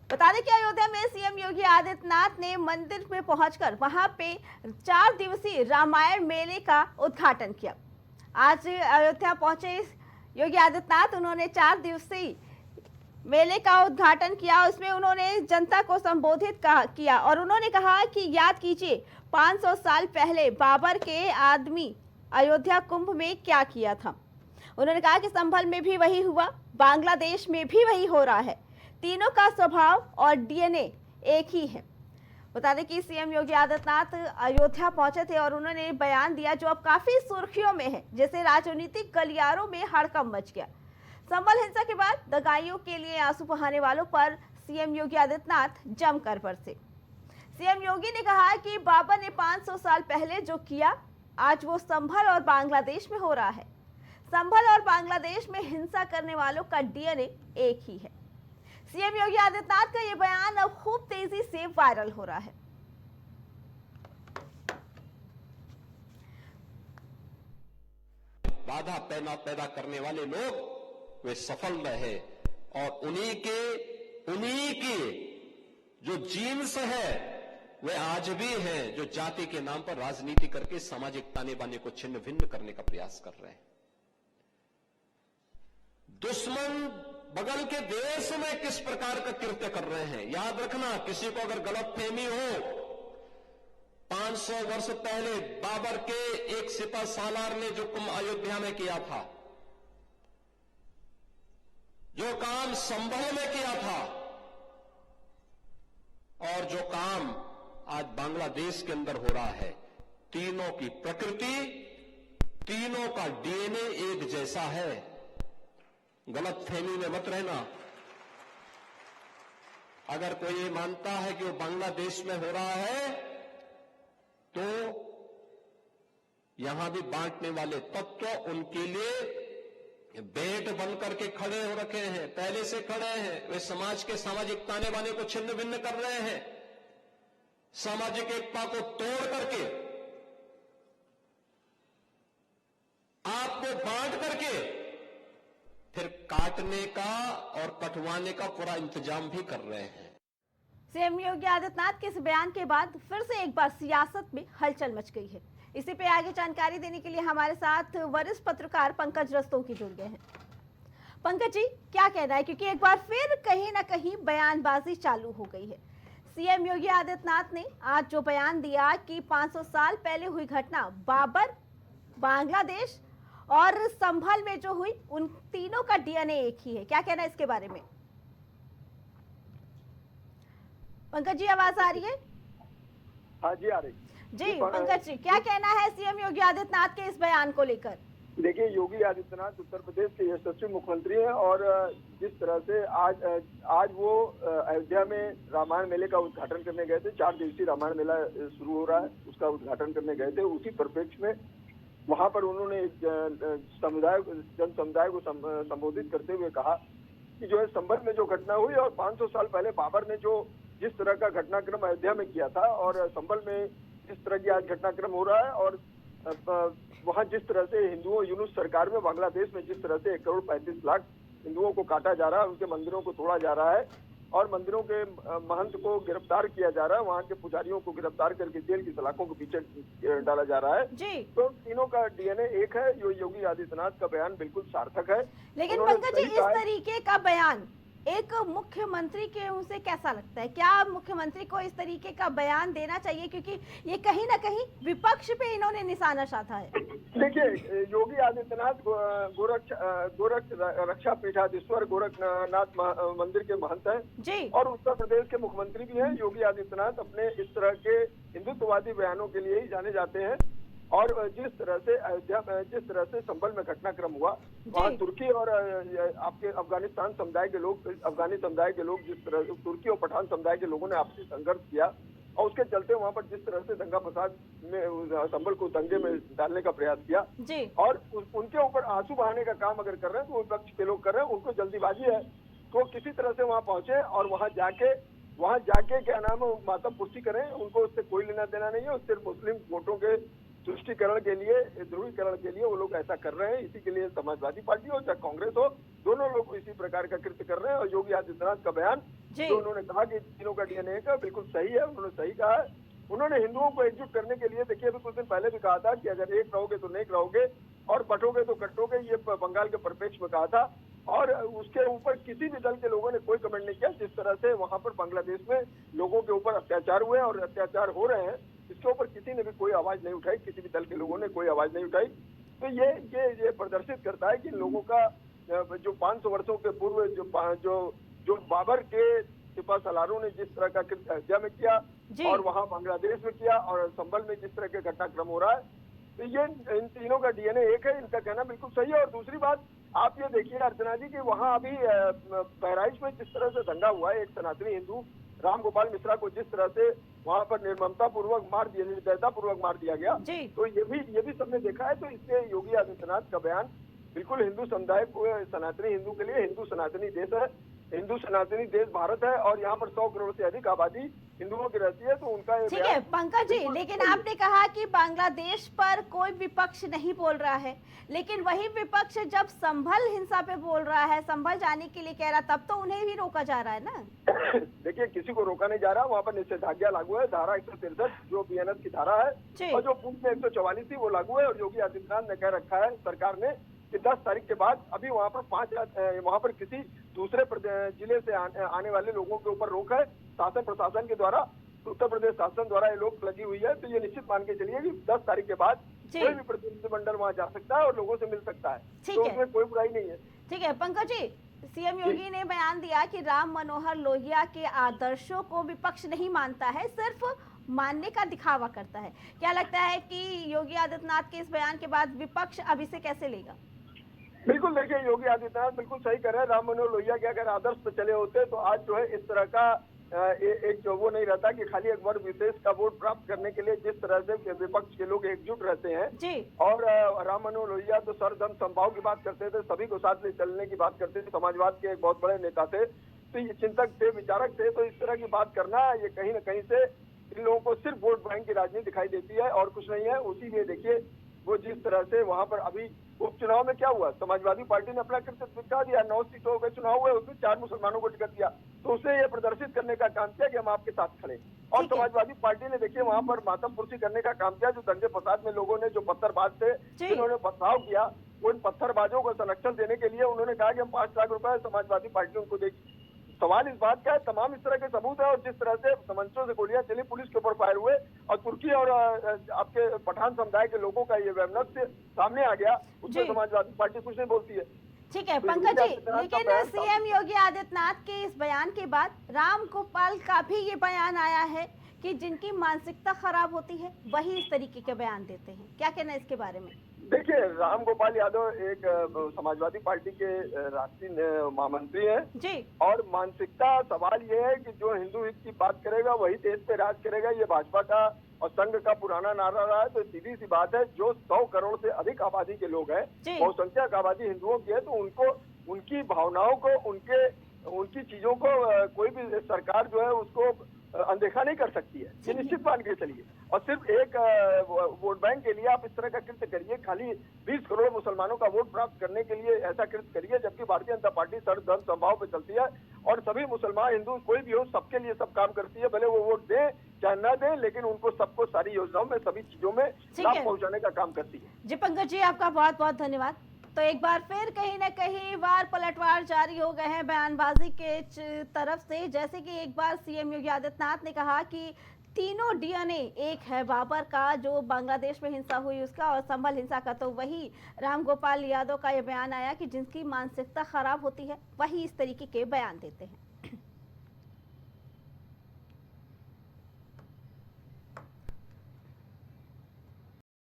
बता दें कि अयोध्या में सीएम योगी आदित्यनाथ ने मंदिर में पहुंचकर वहां पे 4 दिवसीय रामायण मेले का उद्घाटन किया। आज अयोध्या पहुंचे योगी आदित्यनाथ, उन्होंने 4 दिवसीय मेले का उद्घाटन किया। उसमें उन्होंने जनता को संबोधित किया और उन्होंने कहा कि याद कीजिए 500 साल पहले बाबर के आदमी अयोध्या कुंभ में क्या किया था। उन्होंने कहा कि संभल में भी वही हुआ, बांग्लादेश में भी वही हो रहा है। तीनों का स्वभाव और डीएनए एक ही है। बता दें कि सीएम योगी आदित्यनाथ अयोध्या पहुंचे थे और उन्होंने बयान दिया जो अब काफी सुर्खियों में है, जैसे राजनीतिक गलियारों में हड़कंप मच गया। संभल हिंसा के बाद दगाइयों के लिए आंसू बहाने वालों पर सीएम योगी आदित्यनाथ जमकर बरसे। सीएम योगी ने कहा कि बाबर ने 500 साल पहले जो किया, आज वो संभल और बांग्लादेश में हो रहा है। संभल और बांग्लादेश में हिंसा करने वालों का डीएनए एक ही है। सीएम योगी आदित्यनाथ का ये बयान अब खूब तेजी से वायरल हो रहा है। बाधा पैदा करने वाले लोग वे सफल रहे और उन्हीं की जो जीन्स है वे आज भी हैं, जो जाति के नाम पर राजनीति करके सामाजिक ताने बाने को छिन्न भिन्न करने का प्रयास कर रहे हैं। दुश्मन बगल के देश में किस प्रकार का कृत्य कर रहे हैं, याद रखना। किसी को अगर गलतफहमी हो, 500 वर्ष पहले बाबर के एक सिपह सालार ने जो कुंभ अयोध्या में किया था, जो काम संभल में किया था और जो काम आज बांग्लादेश के अंदर हो रहा है, तीनों की प्रकृति, तीनों का डीएनए एक जैसा है। गलतफहमी में मत रहना। अगर कोई ये मानता है कि वो बांग्लादेश में हो रहा है, तो यहां भी बांटने वाले तत्व उनके लिए बेट बन करके खड़े हो रखे हैं, पहले से खड़े हैं। वे समाज के सामाजिक ताने बाने को छिन्न भिन्न कर रहे हैं, सामाजिक एकता को तोड़ करके, आपको बांट करके फिर काटने का और कटवाने का पूरा इंतजाम भी कर रहे हैं। सीएम योगी आदित्यनाथ के इस बयान के बाद फिर से एक बार सियासत में हलचल मच गई है। इसी पे आगे जानकारी देने के लिए हमारे साथ वरिष्ठ पत्रकार पंकज रस्तोगी जुड़ गए हैं। पंकज जी, क्या कहना है, क्योंकि एक बार फिर कहीं ना कहीं बयानबाजी चालू हो गई है। सीएम योगी आदित्यनाथ ने आज जो बयान दिया कि 500 साल पहले हुई घटना बाबर, बांग्लादेश और संभल में जो हुई, उन तीनों का डीएनए एक ही है। क्या कहना है इसके बारे में? पंकज जी, आवाज आ रही है? हाँ जी, आ रही जी। पंकज जी, क्या कहना है सीएम योगी आदित्यनाथ के इस बयान को लेकर? देखिए, योगी आदित्यनाथ उत्तर प्रदेश के यशस्वी मुख्यमंत्री हैं और जिस तरह से आज वो अयोध्या में रामायण मेले का उद्घाटन करने गए थे। 4 दिवसीय रामायण मेला शुरू हो रहा है, उसका उद्घाटन करने गए थे। उसी परिप्रेक्ष्य में वहां पर उन्होंने जन समुदाय को संबोधित करते हुए कहा कि जो है संभल में जो घटना हुई और 500 साल पहले बाबर ने जो जिस तरह का घटनाक्रम अयोध्या में किया था और संभल में जिस तरह की आज घटनाक्रम हो रहा है और वहां जिस तरह से हिंदुओं यूनुस सरकार में बांग्लादेश में जिस तरह से 1 करोड़ 35 लाख हिंदुओं को काटा जा रहा है, उनके मंदिरों को तोड़ा जा रहा है और मंदिरों के महंत को गिरफ्तार किया जा रहा है, वहां के पुजारियों को गिरफ्तार करके जेल की सलाखों के पीछे डाला जा रहा है जी। तो तीनों का डीएनए एक है। जो योगी आदित्यनाथ का बयान बिल्कुल सार्थक है। लेकिन पंकज जी, इस तरीके का बयान एक मुख्यमंत्री के मुंह से कैसा लगता है? क्या मुख्यमंत्री को इस तरीके का बयान देना चाहिए, क्योंकि ये कहीं ना कहीं विपक्ष पे इन्होंने निशाना साधा है? देखिए, योगी आदित्यनाथ गोरक्ष रक्षा पीठाधीश्वर गोरखनाथ मंदिर के महंत हैं जी और उत्तर प्रदेश के मुख्यमंत्री भी हैं। योगी आदित्यनाथ अपने इस तरह के हिंदुत्ववादी बयानों के लिए ही जाने जाते हैं और जिस तरह से संभल में घटनाक्रम हुआ, वहाँ तुर्की और आपके अफगानी समुदाय के लोग जिस तरह तुर्की और पठान समुदाय के लोगों ने आपसी संघर्ष किया और उसके चलते वहाँ पर जिस तरह से दंगा फसाद में संभल को दंगे में डालने का प्रयास किया जी। और उनके ऊपर आंसू बहाने का काम अगर कर रहे हैं तो विपक्ष के लोग कर रहे हैं। उनको जल्दीबाजी है तो किसी तरह से वहाँ पहुंचे और वहाँ जाके क्या नाम है, मातम पुष्टि करें। उनको उससे कोई लेना देना नहीं है। सिर्फ मुस्लिम वोटों के तुष्टिकरण के लिए, ध्रुवीकरण के लिए वो लोग ऐसा कर रहे हैं। इसी के लिए समाजवादी पार्टी हो चाहे कांग्रेस हो, दोनों लोग इसी प्रकार का कृत्य कर रहे हैं और योगी आदित्यनाथ का बयान जी। जो उन्होंने कहा कि तीनों का डीएनए का बिल्कुल सही है, उन्होंने सही कहा है। उन्होंने हिंदुओं को एकजुट करने के लिए, देखिए अभी कुछ दिन पहले भी कहा था कि अगर एक रहोगे तो नेक रहोगे और बंटोगे तो कटोगे, ये बंगाल के परिप्रेक्ष्य में कहा था। और उसके ऊपर किसी भी दल के लोगों ने कोई कमेंट नहीं किया। जिस तरह से वहां पर बांग्लादेश में लोगों के ऊपर अत्याचार हुए और अत्याचार हो रहे हैं, इसके ऊपर किसी ने भी कोई आवाज नहीं उठाई, किसी भी दल के लोगों ने कोई आवाज नहीं उठाई। तो ये प्रदर्शित करता है कि लोगों का जो 500 वर्षों के पूर्व जो बाबर के सिपा सलारों ने जिस तरह का कृत्य अयोध्या में किया और वहां बांग्लादेश में किया और संभल में जिस तरह के घटनाक्रम हो रहा है, तो ये इन तीनों का डीएनए एक है, इनका कहना बिल्कुल सही है। और दूसरी बात आप ये देखिए अर्चना जी कि वहां अभी बहराइच में जिस तरह से दंगा हुआ है, एक सनातनी हिंदू राम गोपाल मिश्रा को जिस तरह से वहां पर निर्ममता पूर्वक मार दिया, निर्दयता पूर्वक मार दिया गया, तो ये भी सबने देखा है। तो इसलिए योगी आदित्यनाथ का बयान बिल्कुल हिंदू समुदाय को, सनातनी हिंदू के लिए, हिंदू सनातनी देश है, हिंदू सनातनी देश भारत है और यहाँ पर 100 करोड़ से अधिक आबादी हिंदुओं की रहती है। तो उनका ठीक है पंकज जी, लेकिन आपने कहा कि बांग्लादेश पर कोई विपक्ष नहीं बोल रहा है, लेकिन वही विपक्ष जब संभल हिंसा पे बोल रहा है, संभल जाने के लिए कह रहा, तब तो उन्हें भी रोका जा रहा है ना। देखिए किसी को रोका नहीं जा रहा, वहाँ पर निषेधाज्ञा लागू है, धारा 163 जो बीएनएस की धारा है और जो पूर्व में 144 थी वो लागू है। और योगी आदित्यनाथ ने कह रखा है सरकार ने कि 10 तारीख के बाद अभी वहाँ पर वहाँ पर किसी दूसरे जिले से आने वाले लोगों के ऊपर रोक है शासन प्रशासन के द्वारा, उत्तर प्रदेश शासन द्वारा ये रोक लगी हुई है। तो ये निश्चित मान के चलिए कि 10 तारीख के बाद कोई भी प्रतिनिधिमंडल वहाँ जा सकता है और लोगों से मिल सकता है, तो उसमें कोई बुराई नहीं है। ठीक है पंकज जी, सीएम योगी ने बयान दिया कि राम मनोहर लोहिया के आदर्शों को विपक्ष नहीं मानता है, सिर्फ मानने का दिखावा करता है। क्या लगता है कि योगी आदित्यनाथ के इस बयान के बाद विपक्ष अब इसे कैसे लेगा? बिल्कुल देखिए योगी आदित्यनाथ बिल्कुल सही कर रहे हैं। राम मनोहर लोहिया के अगर आदर्श पे चले होते तो आज जो है इस तरह का एक जो वो नहीं रहता कि खाली एक वर्ग विशेष का वोट प्राप्त करने के लिए जिस तरह से विपक्ष के लोग एकजुट रहते हैं जी। और राम मनोहर लोहिया तो सर्वधर्म समभाव की बात करते थे, सभी को साथ ले चलने की बात करते थे, समाजवाद के एक बहुत बड़े नेता थे, तो ये चिंतक थे, विचारक थे। तो इस तरह की बात करना ये कहीं ना कहीं से इन लोगों को सिर्फ वोट बैंक की राजनीति दिखाई देती है और कुछ नहीं है। उसी लिए देखिए वो जिस तरह से वहां पर अभी उपचुनाव में क्या हुआ, समाजवादी पार्टी ने अपना कृत्य दिखा दिया, 9 सीटों के चुनाव हुए, उसमें 4 मुसलमानों को टिकट दिया, तो उसे ये प्रदर्शित करने का काम किया कि हम आपके साथ खड़े। और समाजवादी पार्टी ने देखिए वहां पर मातम पुरसी करने का काम किया। जो दंगे फसाद में लोगों ने जो पत्थरबाज थे जिन्होंने पथराव किया, उन पत्थरबाजों को संरक्षण देने के लिए उन्होंने कहा कि हम 5 लाख रुपए समाजवादी पार्टी उनको देगी। सवाल इस बात का है, तमाम इस तरह के सबूत है। और जिस तरह से समंचों से गोलियां चली, पुलिस के ऊपर फायर हुए और तुर्की और आपके पठान समुदाय के लोगों का ये वैमनस्य सामने आ गया, उसमें समाजवादी पार्टी कुछ नहीं बोलती है। ठीक है पंकज जी, लेकिन सीएम योगी आदित्यनाथ के इस बयान के बाद राम गोपाल का भी ये बयान आया है कि जिनकी मानसिकता खराब होती है वही इस तरीके के बयान देते हैं। क्या कहना है इसके बारे में? देखिए राम गोपाल यादव एक समाजवादी पार्टी के राष्ट्रीय महामंत्री हैं जी। और मानसिकता सवाल ये है कि जो हिंदू हित की बात करेगा वही देश पे राज करेगा, ये भाजपा का और संघ का पुराना नारा रहा है। तो सीधी सी बात है, जो 100 करोड़ से अधिक आबादी के लोग हैं, बहुसंख्यक आबादी हिंदुओं की है, तो उनको उनकी भावनाओं को, उनकी चीजों को कोई भी सरकार जो है उसको अनदेखा नहीं कर सकती है, ये निश्चित मान के चलिए। और सिर्फ एक वोट बैंक के लिए आप इस तरह का कृत्य करिए, खाली 20 करोड़ मुसलमानों का वोट प्राप्त करने के लिए ऐसा कृत्य करिए, जबकि भारतीय जनता पार्टी सर्वधर्म समभाव पे चलती है और सभी मुसलमान हिंदू कोई भी हो सबके लिए सब काम करती है। भले वो वोट दे चाहे न दे, लेकिन उनको सबको सारी योजनाओं में सभी चीजों में लाभ पहुंचाने का काम करती है। जी पंकज जी, आपका बहुत बहुत धन्यवाद। तो एक बार फिर कहीं न कहीं वार पलटवार जारी हो गए हैं बयानबाजी के तरफ से। जैसे कि एक बार सीएम योगी आदित्यनाथ ने कहा कि तीनों डीएनए एक है, बाबर का जो बांग्लादेश में हिंसा हुई उसका और संभल हिंसा का, तो वही राम गोपाल यादव का ये बयान आया कि जिनकी मानसिकता खराब होती है वही इस तरीके के बयान देते हैं।